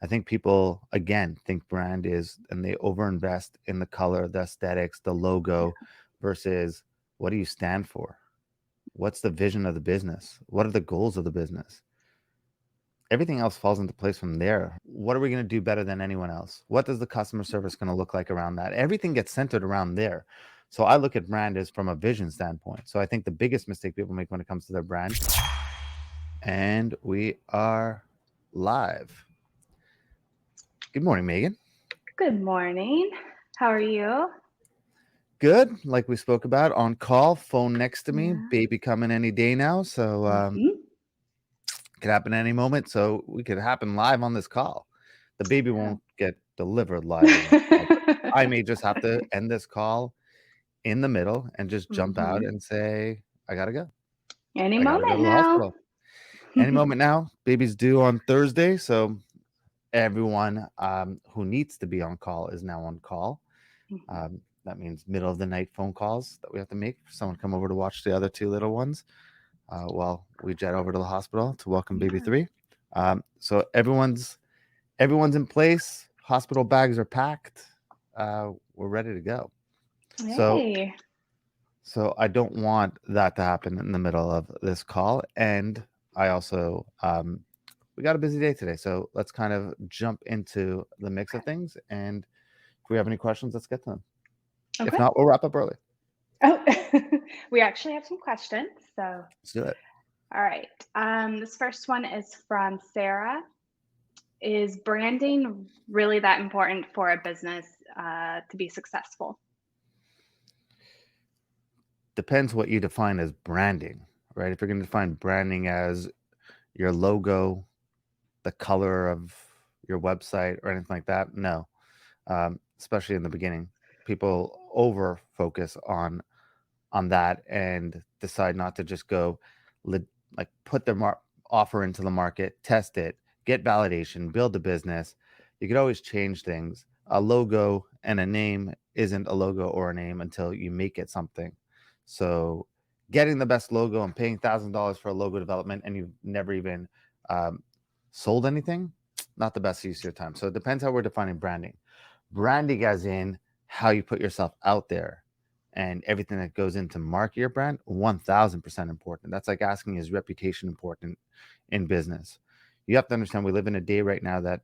I think people, again, think brand is, and they overinvest in the color, the aesthetics, the Yeah. logo versus what do you stand for? What's the vision of the business? What are the goals of the business? Everything else falls into place from there. What are we going to do better than anyone else? What does the customer service going to look like around that? Everything gets centered around there. So I look at brand as from a vision standpoint. So I think the biggest mistake people make when it comes to their brand, and we are live. Good morning, Megan. Good morning. How are you? Good. Like we spoke about, on call, phone next to me, Yeah. baby coming any day now. So hmm could happen any moment. So we could happen live on this call. The baby won't get delivered live on this call, but I may just have to end this call in the middle and just jump out hmm and say, I gotta go. Any I gotta go moment to the now. hospital. Any moment now. Baby's due on Thursday. So everyone who needs to be on call is now on call. That means middle of the night phone calls that we have to make for someone to come over to watch the other two little ones while we jet over to the hospital to welcome baby Yeah. three. So everyone's in place. Hospital bags are packed. We're ready to go. So Hey. so I don't want that to happen in the middle of this call. And I also we got a busy day today. So let's kind of jump into the mix of things. And if we have any questions, let's get to them. If Okay. not, we'll wrap up early. Oh, we actually have some questions. So, Let's do it. all right. This first one is from Sarah. Is branding really that important for a business to be successful? Depends what you define as branding, right? If you're going to define branding as your logo, the color of your website, or anything like that, no. Especially in the beginning, people over focus on that and decide not to just go like put their offer into the market, test it, get validation, build a business. You could always change things. A logo and a name isn't a logo or a name until you make it something. So getting the best logo and paying $1,000 for a logo development and you've never even um, sold anything, not the best use of your time. So it depends how we're defining branding. Branding as in how you put yourself out there and everything that goes into market your brand, 1000% important. That's like asking, is reputation important in business? You have to understand we live in a day right now that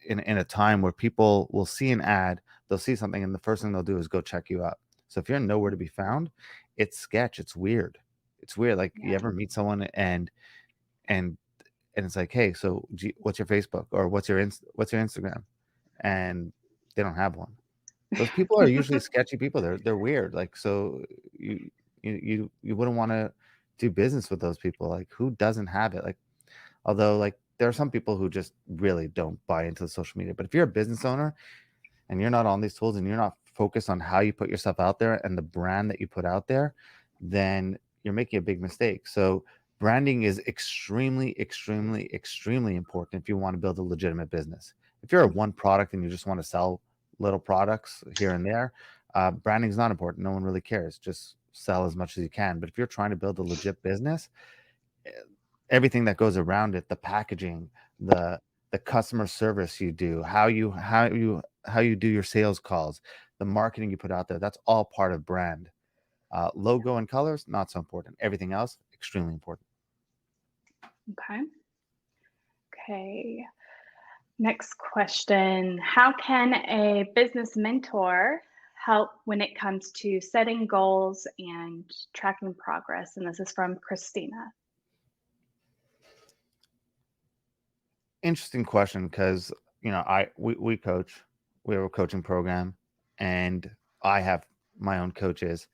in a time where people will see an ad, they'll see something, and the first thing they'll do is go check you out. So if you're nowhere to be found, it's sketch, it's weird. It's weird. Like you Yeah. ever meet someone and and it's like, hey, so what's your Facebook or what's your Instagram? And they don't have one. Those people are usually sketchy people. They're weird. Like so you wouldn't want to do business with those people. Like who doesn't have it? Like although like there are some people who just really don't buy into the social media. But if you're a business owner and you're not on these tools and you're not focused on how you put yourself out there and the brand that you put out there, then you're making a big mistake. So branding is extremely, extremely, extremely important if you want to build a legitimate business. If you're a one product and you just want to sell little products here and there, branding is not important. No one really cares. Just sell as much as you can. But if you're trying to build a legit business, eh, everything that goes around it, the packaging, the the customer service you do, how you do your sales calls, the marketing you put out there, that's all part of brand. Logo and colors, not so important. Everything else, extremely important. Okay. Okay. Next question. How can a business mentor help when it comes to setting goals and tracking progress? And this is from Christina. Interesting question because we coach, we have a coaching program, and I have my own coaches.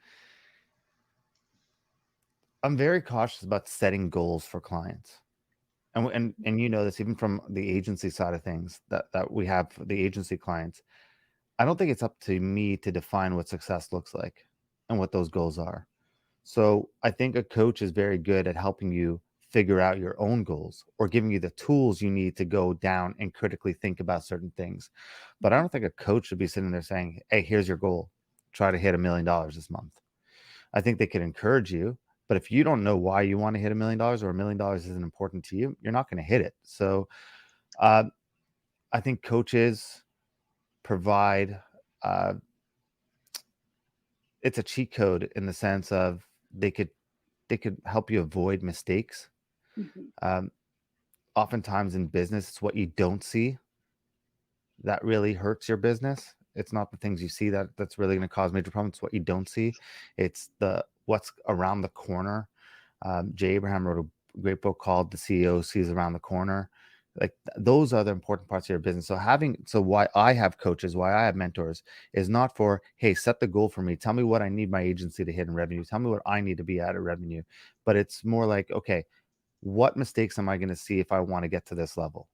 I'm very cautious about setting goals for clients. And you know this even from the agency side of things that we have for the agency clients. I don't think it's up to me to define what success looks like and what those goals are. So I think a coach is very good at helping you figure out your own goals or giving you the tools you need to go down and critically think about certain things. But I don't think a coach should be sitting there saying, hey, here's your goal. Try to hit $1 million this month. I think they could encourage you. But if you don't know why you want to hit $1 million or $1 million isn't important to you, you're not going to hit it. So uh, I think coaches provide, uh, it's a cheat code in the sense of they could help you avoid mistakes. Mhm. Um, Oftentimes in business, it's what you don't see that really hurts your business. It's not the things you see that's really going to cause major problems. It's what you don't see. It's the what's around the corner. Jay Abraham wrote a great book called "The CEO Sees Around the Corner." Like those are the important parts of your business. So why I have coaches, why I have mentors, is not for, hey, set the goal for me. Tell me what I need my agency to hit in revenue. Tell me what I need to be at revenue. But it's more like, okay, what mistakes am I going to see if I want to get to this level?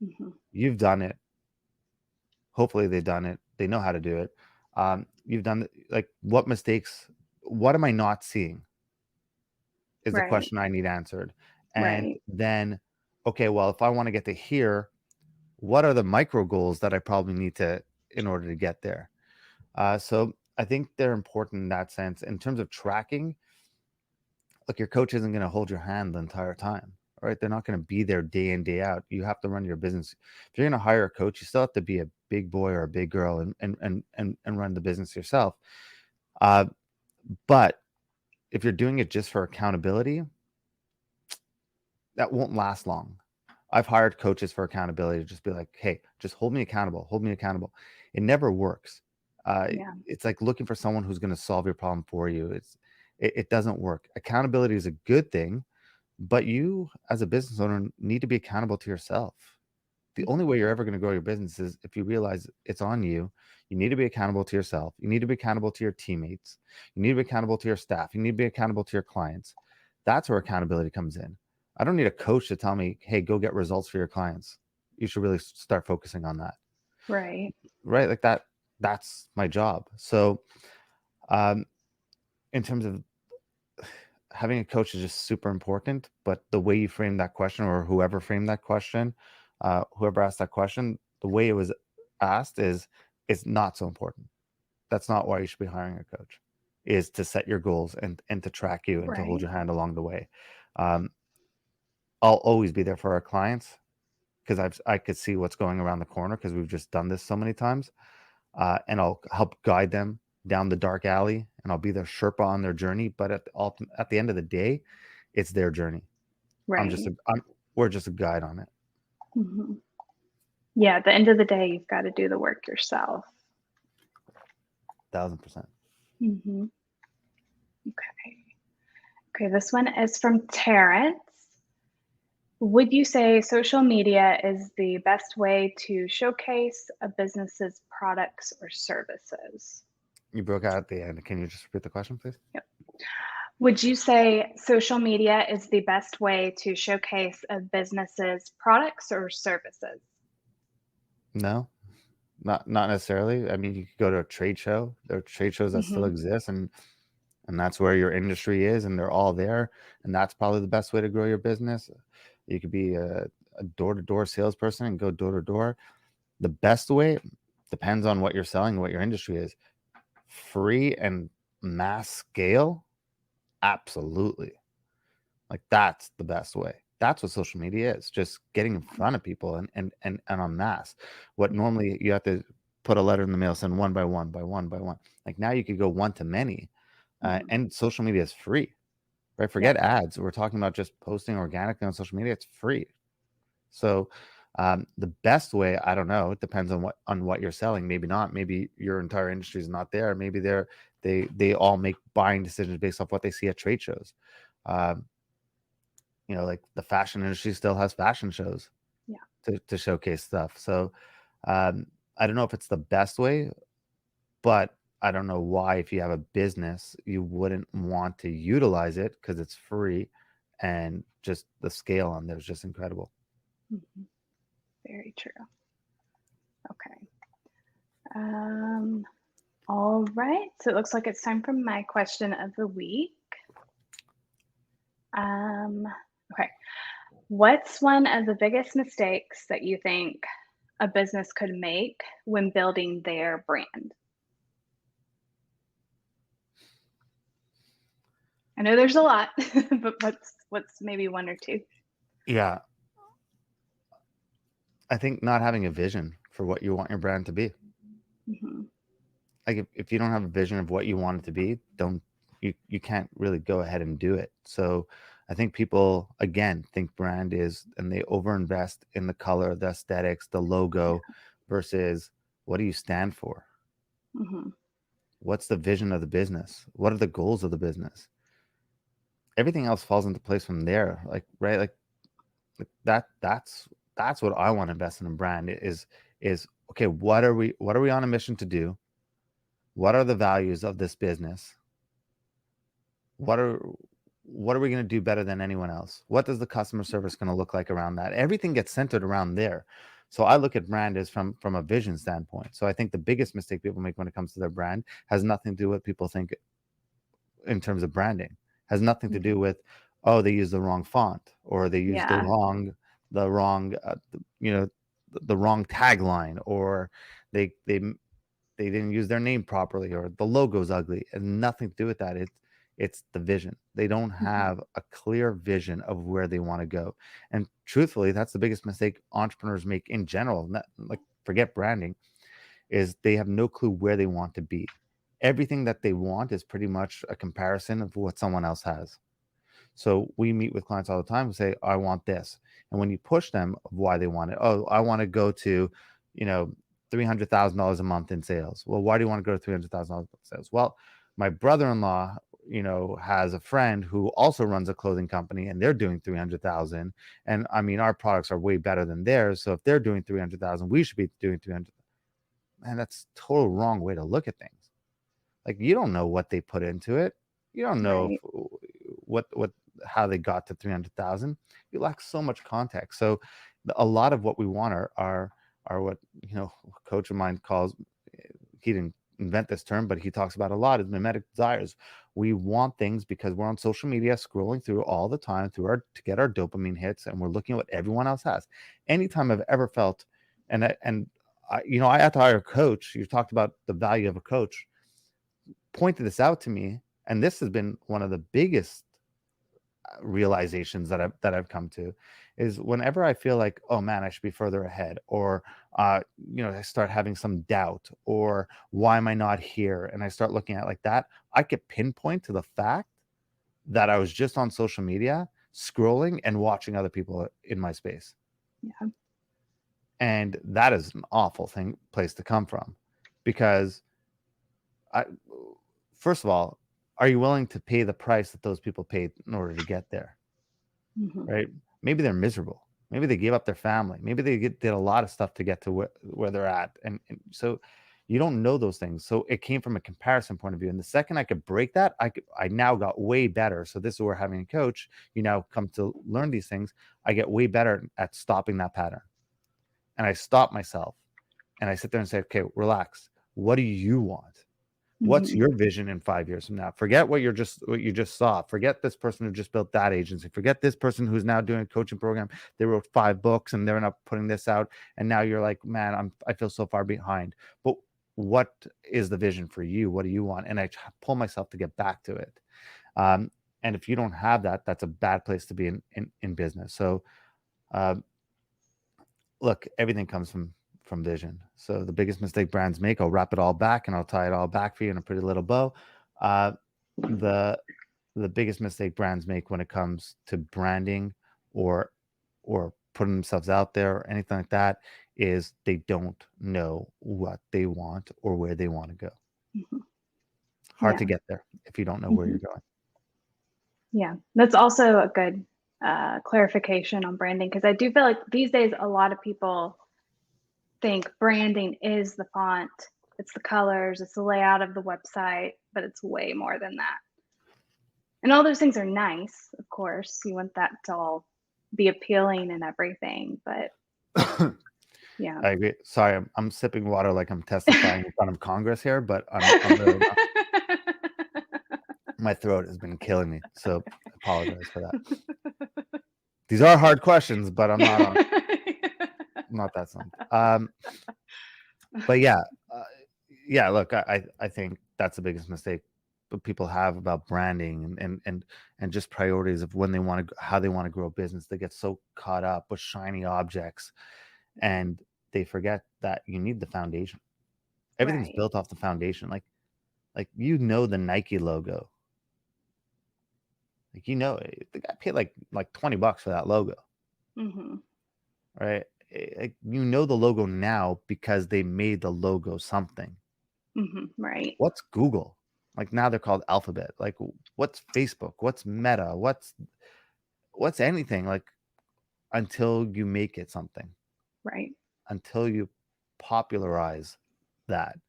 Mhm. You've done it. Hopefully they've done it. They know how to do it. You've done, like, what mistakes, what am I not seeing is the Right. question I need answered. And Right. then, okay, well, if I want to get to here, what are the micro goals that I probably need to in order to get there? So I think they're important in that sense. In terms of tracking, look, your coach isn't going to hold your hand the entire time, right? They're not going to be there day in, day out. You have to run your business. If you're going to hire a coach, you still have to be a big boy or a big girl and run the business yourself. Uh, but if you're doing it just for accountability, that won't last long. I've hired coaches for accountability to just be like, hey, just hold me accountable, hold me accountable. It never works. Yeah. It's like looking for someone who's going to solve your problem for you. It doesn't work. Accountability is a good thing, but you as a business owner need to be accountable to yourself. The only Mhm. way you're ever going to grow your business is if you realize it's on you. You need to be accountable to yourself. You need to be accountable to your teammates. You need to be accountable to your staff. You need to be accountable to your clients. That's where accountability comes in. I don't need a coach to tell me, hey, go get results for your clients. You should really start focusing on that. Right. Right? Like that, that's my job. So, um, in terms of having a coach is just super important, but the way you frame that question, or whoever framed that question, whoever asked that question, the way it was asked is it's not so important. That's not why you should be hiring a coach, is to set your goals and to track you and to hold Right. your hand along the way. um, I'll always be there for our clients because I could see what's going around the corner because we've just done this so many times. And I'll help guide them down the dark alley, and I'll be their Sherpa on their journey. But at the end of the day, it's their journey. Right. We're just a guide on it. Mhm. Yeah, at the end of the day, you've got to do the work yourself. 1000%. Mhm. Okay. Okay, this one is from Terrence. Would you say social media is the best way to showcase a business's products or services? You broke out at the end. Can you just repeat the question, please? Yep. Would you say social media is the best way to showcase a business's products or services? No, not necessarily. I mean, you could go to a trade show. There are trade shows that still Mhm. exist, and that's where your industry is, and they're all there, and that's probably the best way to grow your business. You could be a door-to-door salesperson and go door to door. The best way depends on what you're selling, what your industry is. Free and mass scale, absolutely. Like that's the best way. That's what social media is. Just getting in front of people and en masse. What normally you have to put a letter in the mail, send one by one by one by one. Like now you could go one to many, Mhm. and social media is free, right? Yep. Forget ads. We're talking about just posting organically on social media. It's free. So the best way, I don't know. It depends on what you're selling. Maybe not. Maybe your entire industry is not there. Maybe they all make buying decisions based off what they see at trade shows. Um, like the fashion industry still has fashion shows Yeah. to showcase stuff. So um, I don't know if it's the best way, but I don't know why, if you have a business, you wouldn't want to utilize it because it's free and just the scale on there is just incredible. Mhm. Very true. Okay. Um, all right. So it looks like it's time for my question of the week. Um, okay. What's one of the biggest mistakes that you think a business could make when building their brand? I know there's a lot, but what's maybe one or two? Yeah. I think not having a vision for what you want your brand to be. Hmm. Like if you don't have a vision of what you want it to be, don't you can't really go ahead and do it. So I think people again think brand is, and they overinvest in the color, the aesthetics, the logo versus what do you stand for? Hmm. What's the vision of the business? What are the goals of the business? Everything else falls into place from there. Like right, like that's what I want to invest in a brand is okay, what are we on a mission to do? What are the values of this business? What are what are we going to do better than anyone else? What does the customer service going to look like around that? Everything gets centered around there. So I look at brand as from a vision standpoint. So I think the biggest mistake people make when it comes to their brand has nothing to do with what people think in terms of branding. Has nothing to do Hmm. with, oh, they use the wrong font, or they use Yeah. the wrong you know the wrong tagline, or they didn't use their name properly, or the logo's ugly. It has nothing to do with that. It's the vision. They don't Hmm. have a clear vision of where they want to go. And truthfully, that's the biggest mistake entrepreneurs make in general. Like forget branding, is they have no clue where they want to be. Everything that they want is pretty much a comparison of what someone else has. So we meet with clients all the time who say, I want this. And when you push them of why they want it, oh, I want to go to, you know, $300,000 a month in sales. Well, why do you want to go to $300,000 in sales? Well, my brother-in-law, has a friend who also runs a clothing company and they're doing 300,000. And I mean, our products are way better than theirs. So if they're doing 300,000, we should be doing 300. Man, that's total wrong way to look at things. Like you don't know what they put into it. You don't know Right. if, what how they got to 300,000. You lack so much context. So a lot of what we want are what a coach of mine calls, he didn't invent this term, but he talks about a lot, is mimetic desires. We want things because we're on social media scrolling through all the time to get our dopamine hits, and we're looking at what everyone else has. Anytime I've ever felt, I had to hire a coach. You talked about the value of a coach, pointed this out to me, and this has been one of the biggest realizations that I've come to, is whenever I feel like, oh man, I should be further ahead, or I start having some doubt, or why am I not here, and I start looking at it like that, I could pinpoint to the fact that I was just on social media scrolling and watching other people in my space. Yeah. And that is an awful place to come from, because I first of all, are you willing to pay the price that those people paid in order to get there? Hmm. Right? Maybe they're miserable. Maybe they gave up their family. Maybe did a lot of stuff to get to where they're at. And so you don't know those things. So it came from a comparison point of view. And the second I could break that, I now got way better. So this is where having a coach, you now come to learn these things. I get way better at stopping that pattern. And I stop myself and I sit there and say, okay, relax. What do you want? What's Hmm. your vision in 5 years from now? Forget what you just saw. Forget this person who just built that agency. Forget this person who's now doing a coaching program. They wrote 5 books and they're not putting this out. And now you're like, man, I feel so far behind. But what is the vision for you? What do you want? And I pull myself to get back to it. Um, and if you don't have that, that's a bad place to be in business. So um, look, everything comes from vision. So the biggest mistake brands make, I'll wrap it all back and I'll tie it all back for you in a pretty little bow. Uh, the the biggest mistake brands make when it comes to branding or putting themselves out there or anything like that is they don't know what they want or where they want to go. Hmm. Hard to Yeah. get there if you don't know where Hmm. you're going. Yeah. That's also a good clarification on branding, because I do feel like these days a lot of people think branding is the font, it's the colors, it's the layout of the website, but it's way more than that. And all those things are nice, of course. You want that to all be appealing and everything, but yeah. I agree. Sorry, I'm sipping water like I'm testifying in front of Congress here, but I'm really not. My throat has been killing me, so I apologize for that. These are hard questions, but I'm not that stumped. But yeah, uh, yeah. Look, I think that's the biggest mistake that people have about branding and just priorities of when they want to, how they want to grow a business. They get so caught up with shiny objects, and they forget that you need the foundation. Everything's Right. built off the foundation. Like the Nike logo. Like the guy paid like $20 for that logo, Mhm. right? Like the logo now because they made the logo something. Mhm. Right. What's Google? Like now they're called Alphabet. Like what's Facebook? What's Meta? What's anything? Like until you make it something, Right. until you popularize that.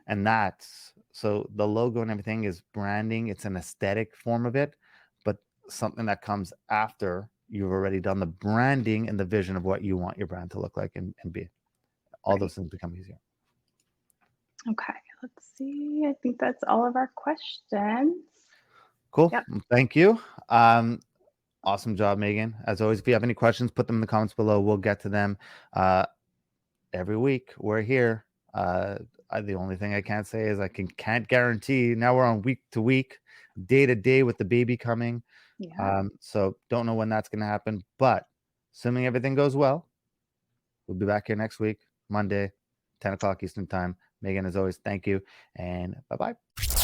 And that's so the logo and everything is branding. It's an aesthetic form of it, but something that comes after you've already done the branding and the vision of what you want your brand to look like and be. All Right. those things become easier. Okay. Let's see. I think that's all of our questions. Cool. Yep. Well, thank you. Awesome job, Megan. As always, if you have any questions, put them in the comments below. We'll get to them. Every week we're here. The only thing I can't say is can't guarantee. Now we're on week to week, day to day with the baby coming. Yeah. So don't know when that's going to happen, but assuming everything goes well, we'll be back here next week, Monday, 10 o'clock Eastern time. Megan, as always, thank you and bye bye.